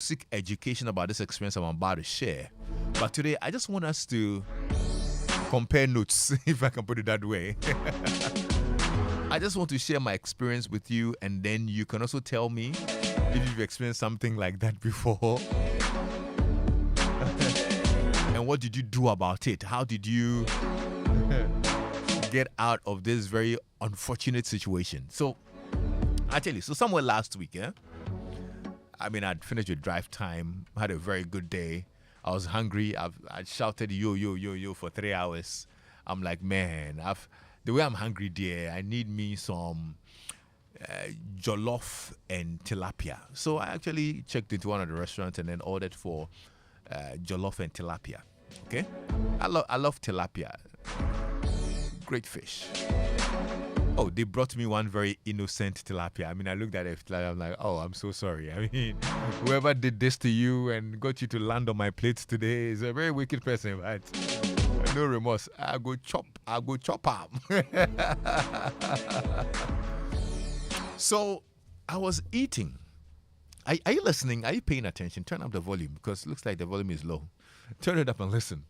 seek education about this experience I'm about to share. But today, I just want us to compare notes, if I can put it that way. I just want to share my experience with you, and then you can also tell me if you've experienced something like that before. And what did you do about it? How did you get out of this very unfortunate situation? So, I tell you, so somewhere last week, I mean, I'd finished with drive time, had a very good day. I was hungry. I shouted yo, yo, yo, yo for 3 hours. I'm like, man, the way I'm hungry, dear, I need me some jollof and tilapia. So I actually checked into one of the restaurants and then ordered for jollof and tilapia. Okay? I love tilapia. Great fish. Oh, they brought me one very innocent tilapia. I mean, I looked at it, I'm like, oh, I'm so sorry. I mean, whoever did this to you and got you to land on my plate today is a very wicked person, right? No remorse. I go chop up. So, I was eating. Are you listening? Are you paying attention? Turn up the volume because it looks like the volume is low. Turn it up and listen.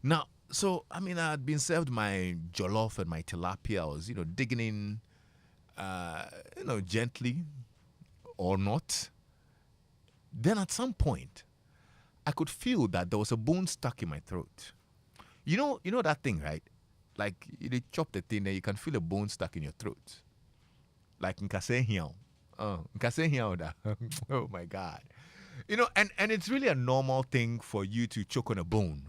Now, so, I mean, I'd been served my jollof and my tilapia. I was, digging in, gently or not. Then at some point, I could feel that there was a bone stuck in my throat. You know that thing, right? Like, you chop the thing and you can feel a bone stuck in your throat. Like, nkase hiao. Nkase hiao da. Oh, my God. And it's really a normal thing for you to choke on a bone,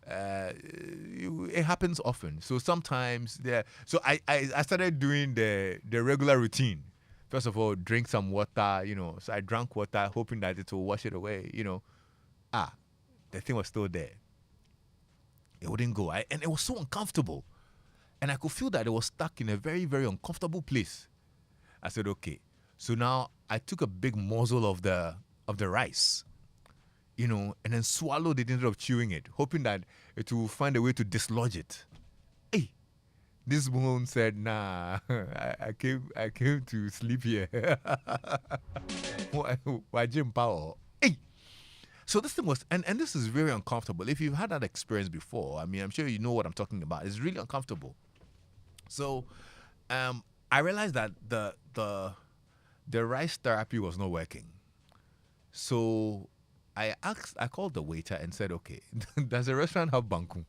it happens often. So sometimes so I started doing the regular routine. First of all, drink some water, So I drank water, hoping that it will wash it away, the thing was still there. It wouldn't go. And it was so uncomfortable. And I could feel that it was stuck in a very, very uncomfortable place. I said, okay. So now I took a big morsel of the rice, and then swallowed it instead of chewing it, hoping that it will find a way to dislodge it. Hey, this bone said, nah, I came to sleep here. Why Jim Power? Hey. So this thing was, and this is very uncomfortable. If you've had that experience before, I mean, I'm sure you know what I'm talking about. It's really uncomfortable. So, I realized that the rice therapy was not working. So I called the waiter and said, okay, does the restaurant have banku?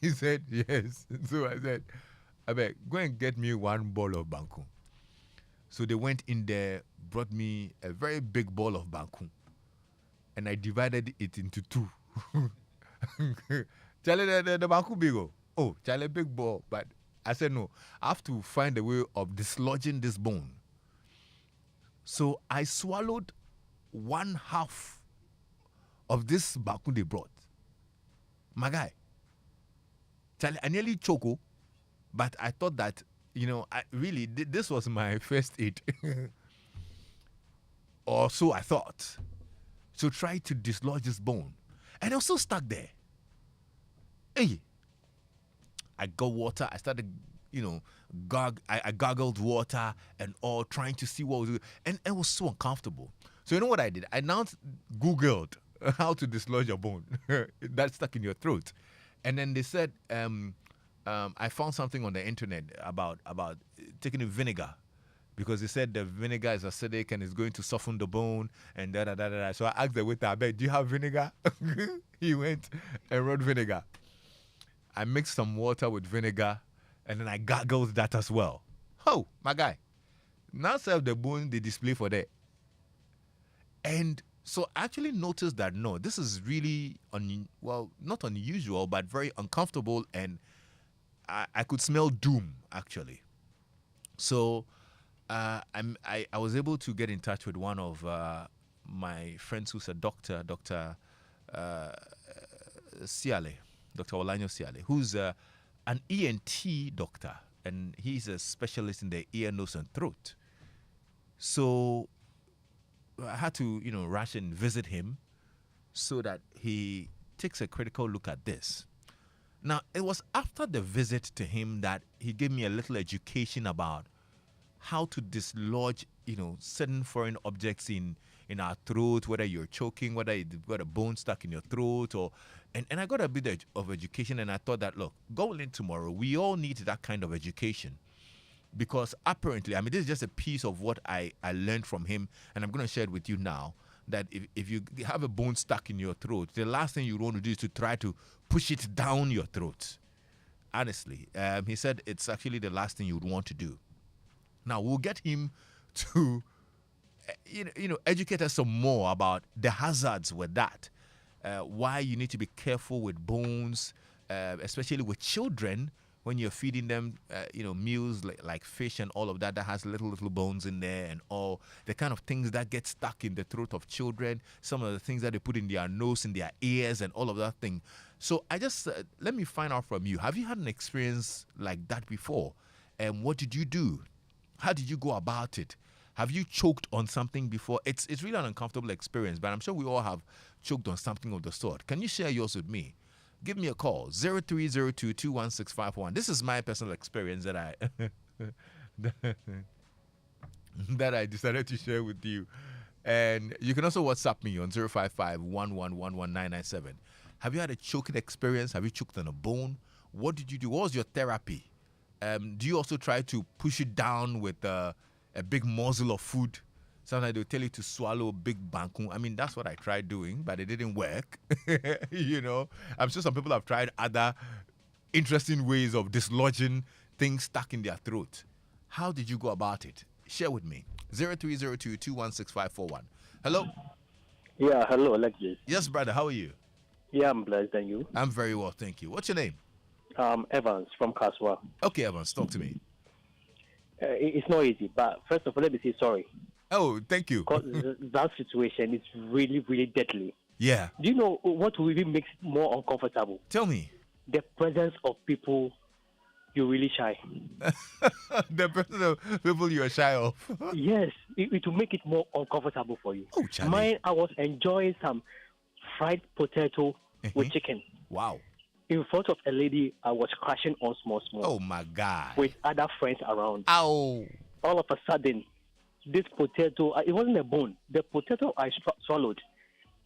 He said, yes. So I said, I beg, go and get me one bowl of banku. So they went in there, brought me a very big bowl of banku. And I divided it into two. Charlie, the banku big. Oh, Charlie, big bowl. But I said, no, I have to find a way of dislodging this bone. So I swallowed 1/2 of this banku they brought. My guy, Charlie, I nearly choke, but I thought that, this was my first aid. Or so I thought. So try to dislodge this bone. And I was still stuck there. Hey, I got water. I started, I gargled water and all, trying to see what was it. And it was so uncomfortable. So you know what I did? I now Googled how to dislodge a bone that's stuck in your throat. And then they said, I found something on the internet about taking vinegar. Because they said the vinegar is acidic and it's going to soften the bone and da-da-da-da-da. So I asked the waiter, I bet, do you have vinegar? He went and wrote vinegar. I mixed some water with vinegar and then I gargled that as well. Oh, my guy. Now serve the bone they display for that. And so I actually noticed that, no, this is really, not unusual, but very uncomfortable. And I could smell doom, actually. So I was able to get in touch with one of my friends who's a doctor, Dr. Siale, Dr. Olanyo Siale, who's an ENT doctor, and he's a specialist in the ear, nose, and throat. So I had to, rush and visit him so that he takes a critical look at this. Now, it was after the visit to him that he gave me a little education about how to dislodge, certain foreign objects in in our throat, whether you're choking, whether you've got a bone stuck in your throat, or and I got a bit of education, and I thought that, look, going in tomorrow, we all need that kind of education. Because apparently, I mean, this is just a piece of what I learned from him, and I'm going to share it with you now. That if you have a bone stuck in your throat, the last thing you want to do is to try to push it down your throat. Honestly, he said it's actually the last thing you would want to do. Now, we'll get him to educate us some more about the hazards with that. Why you need to be careful with bones, especially with children when you're feeding them, meals like fish and all of that has little bones in there, and all the kind of things that get stuck in the throat of children, some of the things that they put in their nose, in their ears, and all of that thing. So I just, let me find out from you. Have you had an experience like that before? And what did you do? How did you go about it? Have you choked on something before? It's really an uncomfortable experience, but I'm sure we all have choked on something of the sort. Can you share yours with me? Give me a call, 0302-216-541. This is my personal experience that I that I decided to share with you. And you can also WhatsApp me on 055-1111997. Have you had a choking experience? Have you choked on a bone? What did you do? What was your therapy? Do you also try to push it down with a big morsel of food? Sometimes they'll tell you to swallow a big banku. I mean, that's what I tried doing, but it didn't work. I'm sure some people have tried other interesting ways of dislodging things stuck in their throat. How did you go about it? Share with me. 0302-216-541. Hello? Yeah, hello, Lexis. Yes, brother. How are you? Yeah, I'm blessed. And you? I'm very well, thank you. What's your name? Evans from Kaswa. Okay, Evans, talk to me. It's not easy, but first of all, let me say sorry. Oh, thank you. Because that situation is really, really deadly. Yeah. Do you know what really makes it more uncomfortable? Tell me. The presence of people you're really shy. The presence of people you're shy of. Yes, it will make it more uncomfortable for you. Oh, Charlie. Mine, I was enjoying some fried potato with chicken. Wow. In front of a lady, I was crashing on small. Oh, my God. With other friends around. Ow. All of a sudden, this potato, it wasn't a bone. The potato I swallowed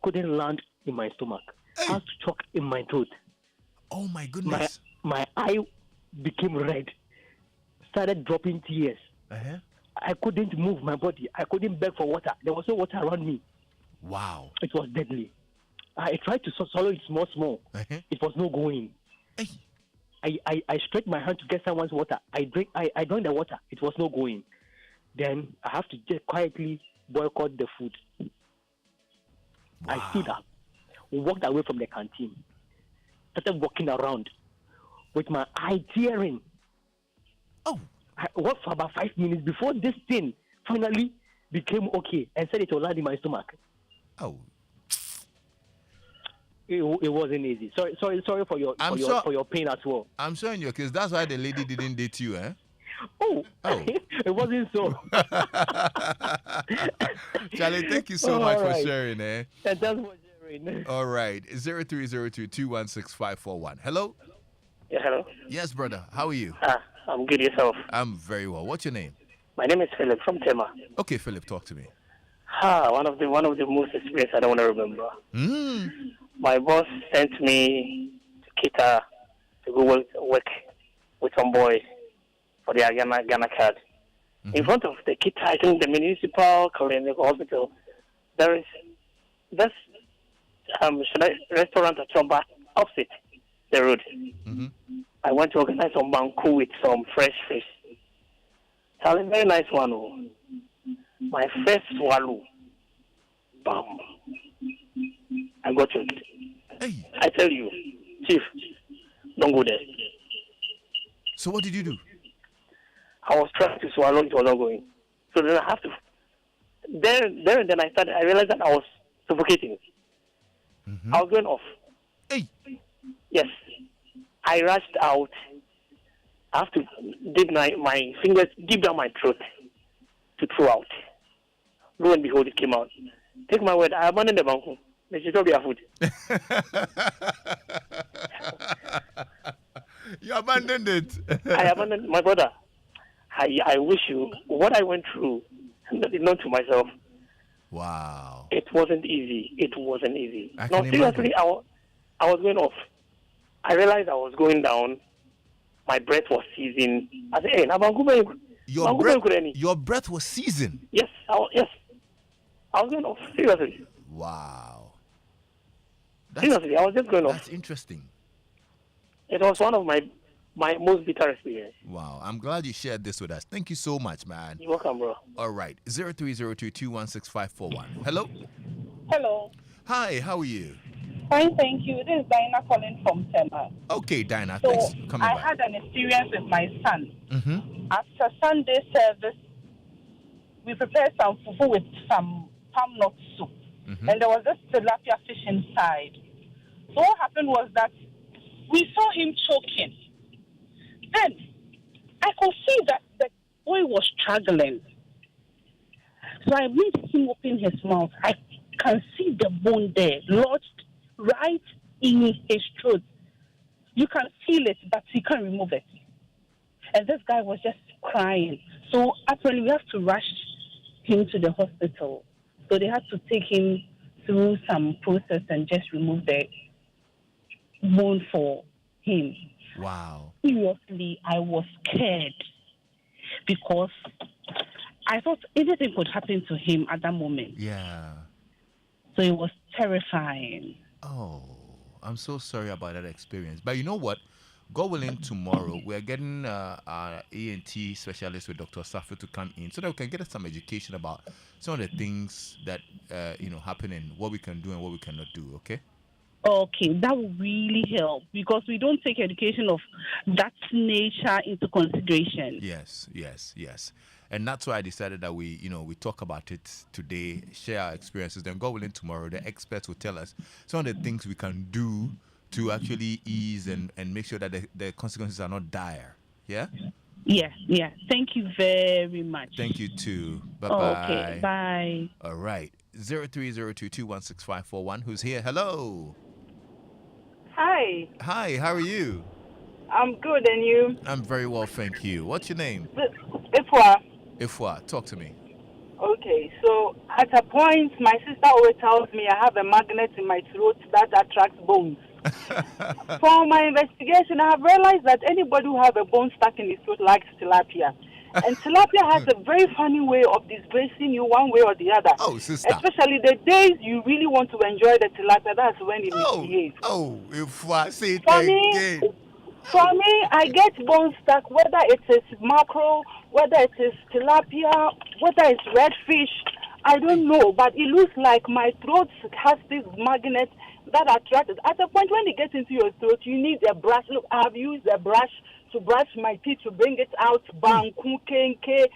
couldn't land in my stomach. Hey. I had to choke in my throat. Oh, my goodness. My eye became red. Started dropping tears. Uh-huh. I couldn't move my body. I couldn't beg for water. There was no water around me. Wow. It was deadly. I tried to swallow it small. Uh-huh. It was not going. Hey. I stretched my hand to get someone's water. I drank the water. It was not going. Then I have to just quietly boycott the food. Wow. I stood up, walked away from the canteen, started walking around with my eye tearing. Oh. I worked for about 5 minutes before this thing finally became okay and said it will land in my stomach. Oh. It wasn't easy. Sorry for your pain as well. I'm sure in your case, that's why the lady didn't date you, eh? Oh. It wasn't so. Charlie, thank you so much for sharing, eh? And that's for sharing. All right. 0302-216-541. Hello? Yeah, hello. Yes, brother. How are you? I'm good. Yourself? I'm very well. What's your name? My name is Philip from Tema. Okay, Philip, talk to me. One of the most experience I don't want to remember. My boss sent me to Kita to go work with some boys for their Ghana card. Mm-hmm. In front of the Kita, I think the municipal clinic hospital, there is this restaurant at Chomba opposite the road. Mm-hmm. I went to organize some banku with some fresh fish. So a very nice one. Oh. My first swallow, bam, I got choked. Hey. I tell you, Chief, don't go there. So what did you do? I was trying to swallow, it was not going. So then I have to. There and then I realized that I was suffocating. Mm-hmm. I was going off. Hey. Yes. I rushed out. I have to dip my fingers deep down my throat to throw out. Lo and behold, it came out. Take my word, I abandoned the banku. They should not be a food. You abandoned it. I abandoned my brother. I wish you what I went through, not to myself. Wow. It wasn't easy. It wasn't easy. I No, can seriously, imagine. I was going off. I realized I was going down. My breath was seizing. I said, hey, Your breath was seasoned. yes, yes. I was going off. Seriously. Wow. Seriously, I was just going off. That's interesting. It was one of my most bitter experience. Wow. I'm glad you shared this with us. Thank you so much, man. You're welcome, bro. All right. 0302216541. Hello. Hello. Hi, how are you? Fine, thank you. This is Diana calling from Tema. Okay, Dinah, So thanks for coming I back. had an experience with my son. Mm-hmm. After Sunday service, we prepared some fufu with some palm nut soup. Mm-hmm. And there was this tilapia fish inside. So what happened was that we saw him choking. Then I could see that the boy was struggling. So I made him open his mouth. I can see the bone there, lodged right in his throat. You can feel it, but you can't remove it. And this guy was just crying. So apparently we have to rush him to the hospital. So they had to take him through some process and just remove the bone for him. Wow. Seriously, I was scared because I thought anything could happen to him at that moment. Yeah. So it was terrifying. Oh, I'm so sorry about that experience. But you know what? God willing, tomorrow we're getting our ENT specialist with Dr. Safi to come in so that we can get us some education about some of the things that happen and what we can do and what we cannot do. Okay. Okay, that will really help because we don't take education of that nature into consideration. Yes. And that's why I decided that we talk about it today, share our experiences. Then God willing, tomorrow the experts will tell us some of the things we can do to actually ease and make sure that the consequences are not dire. Yeah? Yeah. Thank you very much. Thank you too. Bye-bye. Okay, bye. All right. 0302216541. Who's here? Hello. Hi, Hi, how are you? I'm good, and you? I'm very well, thank you. What's your name? Ifwa, talk to me. Okay, so at a point, my sister always tells me I have a magnet in my throat that attracts bones. From my investigation, I have realized that anybody who has a bone stuck in his throat likes tilapia. And tilapia has a very funny way of disgracing you one way or the other. Oh, sister. Especially the days you really want to enjoy the tilapia, that's when it misbehaves. Oh, Ifwa, say it For again. For me, I get bone stuck, whether it is mackerel, whether it is tilapia, whether it's redfish, I don't know. But it looks like my throat has this magnet that attracts it. At a point when it gets into your throat, you need a brush. Look, I've used a brush to brush my teeth to bring it out. Banku, kenke,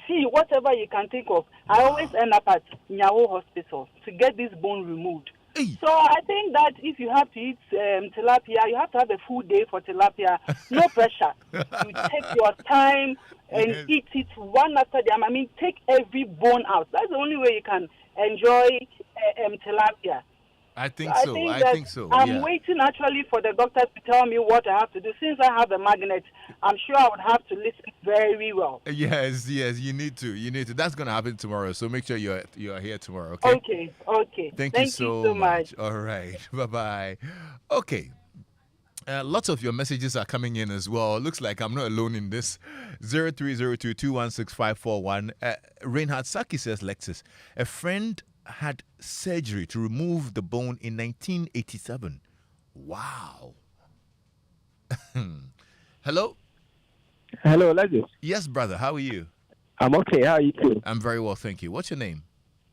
see, whatever you can think of. I always end up at Nyawo Hospital to get this bone removed. So I think that if you have to eat tilapia, you have to have a full day for tilapia. No pressure. You take your time and eat it one after the other. I mean, take every bone out. That's the only way you can enjoy tilapia. I think so. I'm waiting actually for the doctors to tell me what I have to do. Since I have a magnet, I'm sure I would have to listen very well. Yes, you need to. That's going to happen tomorrow. So make sure you're here tomorrow, okay? Okay. Thank you so much. All right. Bye-bye. Okay. Lots of your messages are coming in as well. Looks like I'm not alone in this. 0302216541. Reinhard Saki says, Lexis, a friend had surgery to remove the bone in 1987. Wow. Hello? Hello, Lexis. Yes, brother. How are you? I'm okay. How are you too? I'm very well, thank you. What's your name?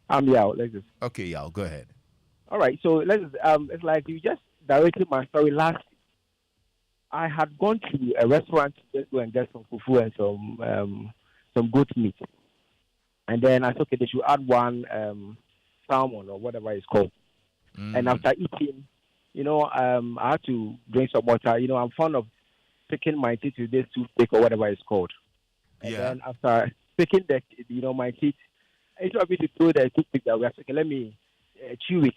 I'm Yao, Lexis. Okay, Yao, go ahead. All right. So, Lexis, it's like you just directed my story last week. I had gone to a restaurant to just go and get some fufu and some goat meat. And then I said, okay, they should add one salmon or whatever it's called. And after eating, I had to drink some water. I'm fond of picking my teeth with this toothpick or whatever it's called. And then after picking my teeth, it's not me to throw the toothpick that we are taking. Let me chew it.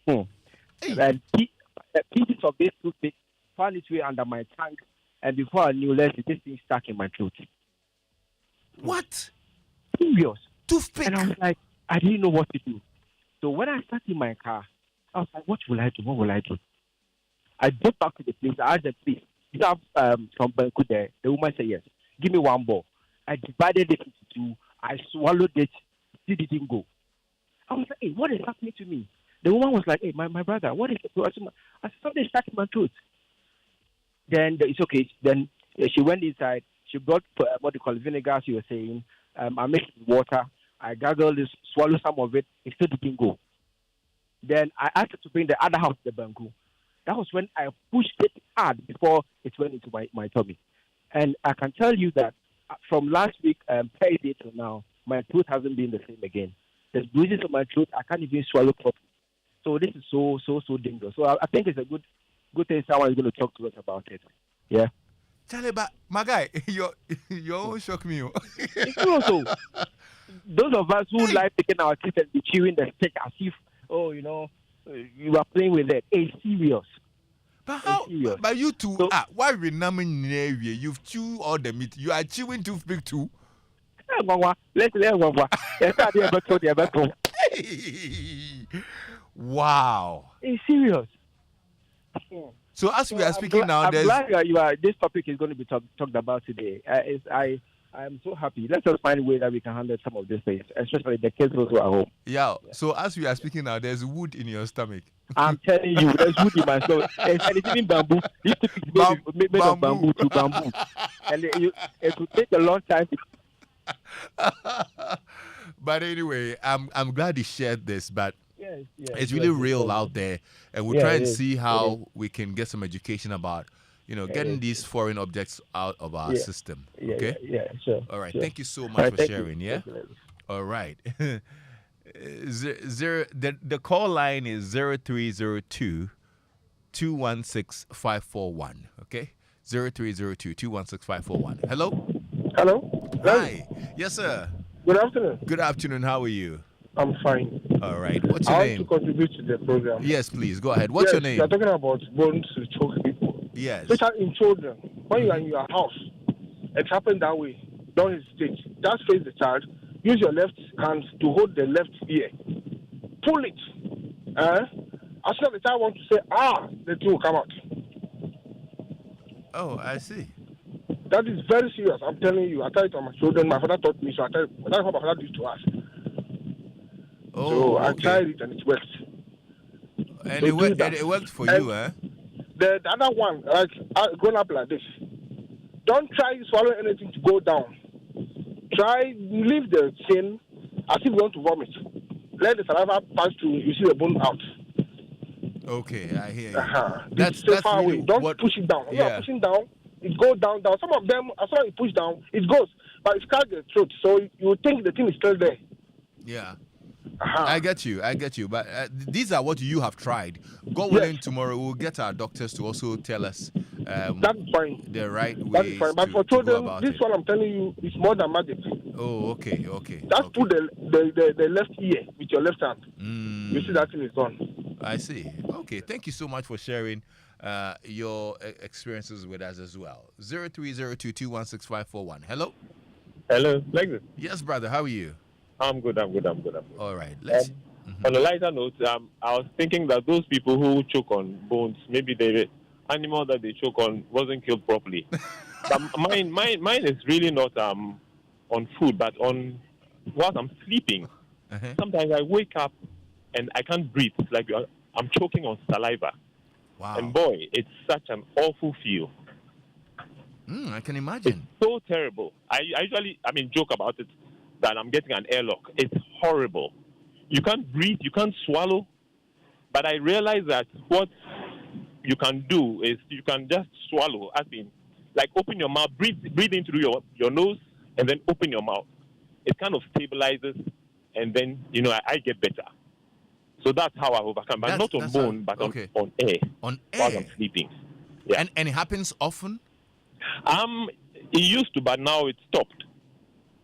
And pieces of this toothpick found its way under my tongue, and before I knew, this thing stuck in my throat. What? Serious. Toothpick. And I was like, I didn't know what to do. So when I sat in my car, I was like, what will I do? What will I do? I drove back to the place. I asked the police, you have some banku there? The woman said, yes. Give me one ball. I divided it into two. I swallowed it. It didn't go. I was like, hey, what is happening to me? The woman was like, hey, my brother, what is it? I said, something stuck in my throat. Then it's okay. Then she went inside. She brought what they call vinegar, she was saying. I mixed it with water. I gargled this, swallowed some of it. It still didn't go. Then I asked her to bring the other half of the banku. That was when I pushed it hard before it went into my tummy. And I can tell you that from last week, Thursday till now, my throat hasn't been the same again. There's bruises on my throat. I can't even swallow properly. So this is so dangerous. So I think it's a good thing someone is going to talk to us about it. Yeah. Charlie, but my guy, you shock me. It's true also. Those of us who like taking our teeth and be chewing the stick as if, you are playing with it. It's serious. But how? But you two, why we naming area? You've chewed all the meat. You are chewing toothpick too. Let's Wow. It's serious. So as we are speaking now, I'm glad this topic is going to be talked about today. I'm so happy. Let's just find a way that we can handle some of these things, especially the kids also at home. Yeah. So as we are speaking now, there's wood in your stomach. I'm telling you, there's wood in my stomach. And it's even bamboo. This is made of bamboo to bamboo. And it will take a long time. But anyway, I'm glad you shared this, but yes, it's really real out there, and we'll try and see how we can get some education about getting these foreign objects out of our system. Okay? Yeah, sure. All right. Sure. Thank you so much for sharing. You. Yeah. All right. The call line is 0302 216 541. Okay. 0302 216 541. Hello. Hello. Hi. Yes, sir. Good afternoon. Good afternoon. How are you? I'm fine. All right. What's your name? I want to contribute to the program. Yes, please. Go ahead. What's your name? You're talking about bones to choke people. Yes. Especially in children. When you are in your house, it happens that way. Don't hesitate. Just face the child. Use your left hand to hold the left ear. Pull it. As soon as the child wants to say, the two will come out. Oh, I see. That is very serious. I'm telling you. I tell it to my children. My father taught me, so I tell you. That's what my father used to us. Oh, so I okay. tried it and it worked. And so it worked for you, eh? The other one, like grown up like this. Don't try swallow anything to go down. Try leave the chin as if you want to vomit. Let the saliva pass through. You see the bone out. Okay, I hear you. That's far really away. Don't push it down. When you are pushing down, it goes down. Some of them, as soon as you push down, it goes, but it can't get throat. So you think the thing is still there. Yeah. I get you. But these are what you have tried. God willing, tomorrow we'll get our doctors to also tell us that's fine. The right way. That's fine. But for children, this one I'm telling you is more than magic. Oh, okay. Just put the left ear with your left hand. You see that thing is gone. I see. Okay. Thank you so much for sharing your experiences with us as well. 0302216541. Hello. Hello, Lexis. Yes, brother. How are you? I'm good. All right. Let's. On a lighter note, I was thinking that those people who choke on bones, maybe the animal that they choke on wasn't killed properly. But mine is really not on food, but on whilst I'm sleeping. Sometimes I wake up and I can't breathe. It's like I'm choking on saliva. Wow. And boy, it's such an awful feel. I can imagine. It's so terrible. I usually joke about it that I'm getting an airlock. It's horrible. You can't breathe, you can't swallow. But I realize that what you can do is you can just swallow, like open your mouth, breathe in through your nose, and then open your mouth. It kind of stabilizes, and then, I get better. So that's how I overcome. But not on bone, but on air. On air? While I'm sleeping. Yeah. And it happens often? It used to, but now it stopped.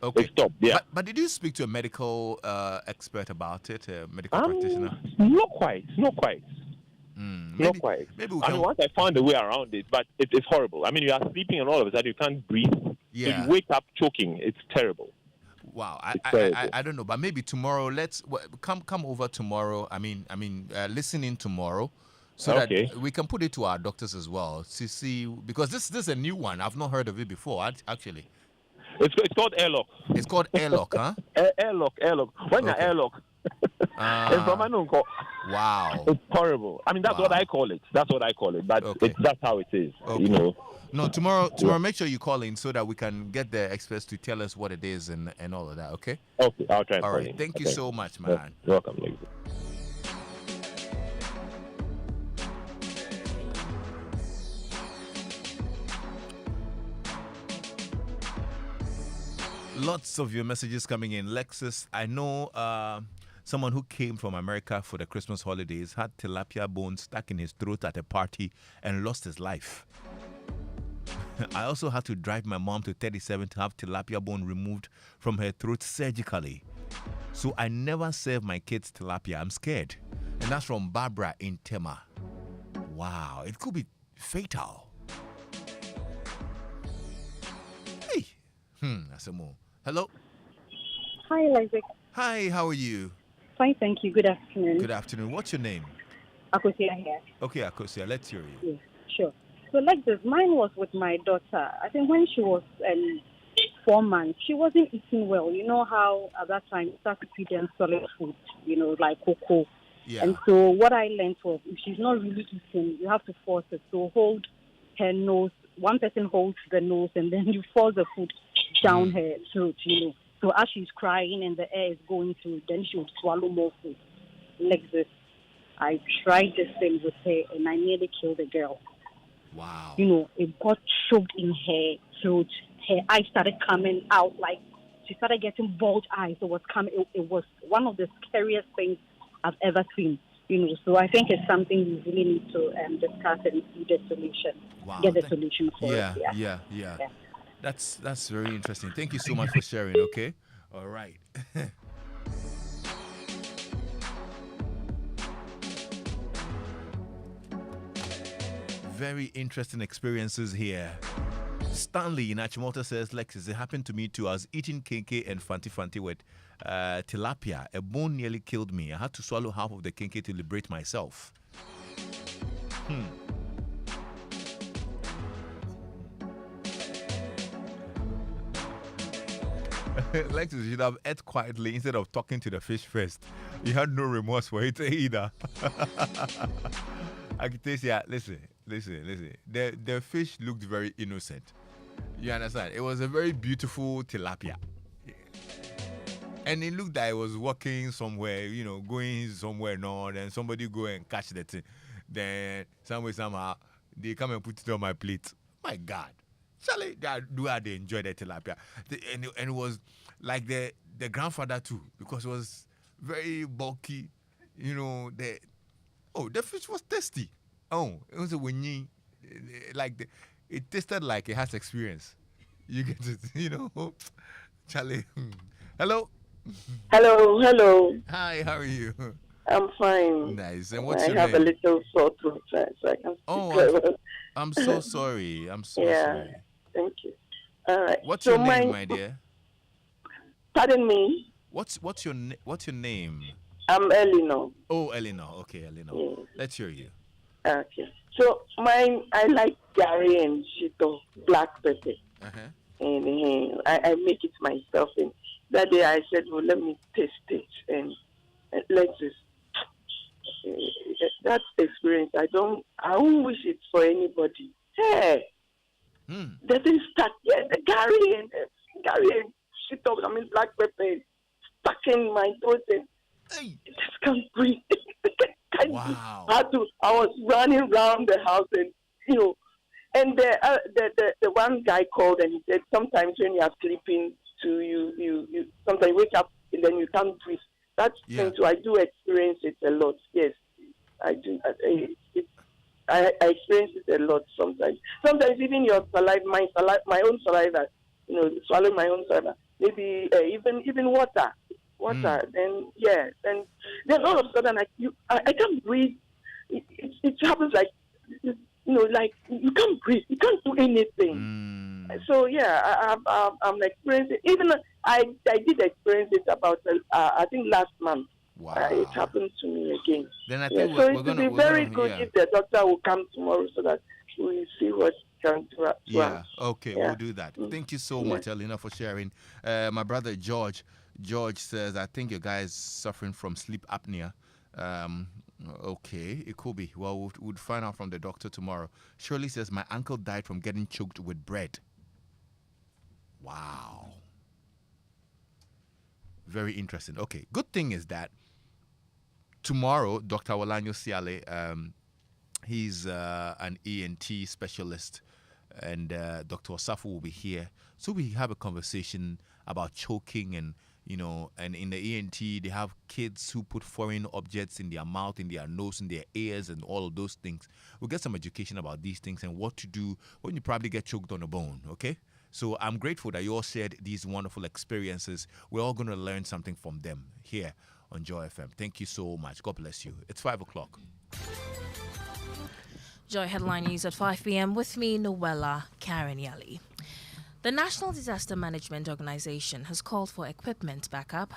Okay. It stopped, yeah. But did you speak to a medical expert about it, a medical practitioner? Not quite. Not quite. Maybe we can... once I found a way around it, but it's horrible. You are sleeping and all of a sudden you can't breathe. Yeah. So you wake up choking. It's terrible. Wow, It's terrible. I don't know, but maybe tomorrow. Come over tomorrow. Listen in tomorrow, so Okay. that we can put it to our doctors as well to see, because this is a new one. I've not heard of it before. Actually, It's called airlock. it's called airlock, huh? Airlock. When you're Okay. airlock, and from Anunko, Wow. it's horrible. I mean, that's what Wow. I call it. But Okay. that's how it is. Okay. You know. No, tomorrow, make sure you call in so that we can get the experts to tell us what it is and all of that. Okay. Okay, I'll try and All call right. in. Thank you Okay. so much, man. You're welcome, Lexis. Lots of your messages coming in. Lexis, I know someone who came from America for the Christmas holidays had tilapia bones stuck in his throat at a party and lost his life. I also had to drive my mom to 37 to have tilapia bone removed from her throat surgically. So I never serve my kids tilapia. I'm scared. And that's from Barbara in Tema. Wow, it could be fatal. Hey. That's a more. Hello. Hi, Isaac. Hi, how are you? Fine, thank you. Good afternoon. Good afternoon. What's your name? Akosia here. Okay, Akosia, let's hear you. Yes, sure. So like this, mine was with my daughter. I think when she was 4 months, she wasn't eating well. You know how at that time you start to feed them solid food, like cocoa. Yeah. And so what I learned was if she's not really eating, you have to force her. So hold her nose. One person holds the nose and then you force the food down her throat, So as she's crying and the air is going through, then she would swallow more food. Like this. I tried this thing with her and I nearly killed the girl. Wow. It got choked in her throat. Her eyes started coming out, like she started getting bulged eyes. It was one of the scariest things I've ever seen. So I think it's something we really need to discuss and see the solution. Wow. Get the solution for yeah, it. Yeah. That's very interesting. Thank you so much for sharing, okay? All right. Very interesting experiences here. Stanley in Achimota says, Lexis, it happened to me too. I was eating kenke and fanti with tilapia. A bone nearly killed me. I had to swallow half of the kenke to liberate myself. Lexis, you should have ate quietly instead of talking to the fish first. You had no remorse for it either. Akitesia, listen. The fish looked very innocent. You understand? It was a very beautiful tilapia. And it looked like it was walking somewhere, going somewhere, then somebody go and catch the thing. Then somehow, they come and put it on my plate. My God. Charlie, they enjoy the tilapia. And it was like the grandfather too, because it was very bulky. The fish was tasty. Oh, it was a winny. It tasted like it has experience. You get it, Charlie. Hello. Hello. Hi, how are you? I'm fine. Nice. And what's your name? I have a little sore throat, so I can speak. I'm so sorry. Sorry. Thank you. All right. What's your name, my dear? Pardon me? What's your name? I'm Eleanor. Oh, Eleanor. Okay, Eleanor. Yes. Let's hear you. Okay. So mine, I like Gary and Shito, black pepper. Uh-huh. And I make it myself. And that day I said, well, let me taste it. And Lexis, that experience, I won't wish it for anybody. Hey, the thing stuck. Yeah, the Gary and Shito, black pepper stuck in my throat. And I just can't breathe. Wow. I was running around the house and, and the one guy called and he said sometimes when you are sleeping too, you sometimes wake up and then you can't breathe. That's thing too. I do experience it a lot. Yes, I do. I experience it a lot sometimes. Sometimes even your saliva, my own saliva, swallow my own saliva. Maybe even water. Then all of a sudden I can't breathe. It happens like like you can't breathe, you can't do anything. So yeah, I'm experiencing. Even I did experience it about I think last month. Wow. It happened to me again. Then I Yeah, think so we're it gonna would be very good if the doctor will come tomorrow so that we see what can do. Yeah, okay, Yeah. we'll do that. Thank you so much, Elena, for sharing. My brother George says, I think your guy is suffering from sleep apnea. Okay, it could be. Well, we'll find out from the doctor tomorrow. Shirley says, my uncle died from getting choked with bread. Wow. Very interesting. Okay, good thing is that tomorrow, Dr. Walanyo Siale, he's an ENT specialist, and Dr. Osafu will be here. So we have a conversation about choking, and and in the ENT they have kids who put foreign objects in their mouth, in their nose, in their ears, and all of those things. We'll get some education about these things and what to do when you probably get choked on a bone. Okay. So I'm grateful that you all shared these wonderful experiences. We're all going to learn something from them here on Joy FM. Thank you so much. God bless you. It's 5 o'clock. Joy Headline News at 5 p.m. with me, Noella Karanyali. The National Disaster Management Organization has called for equipment backup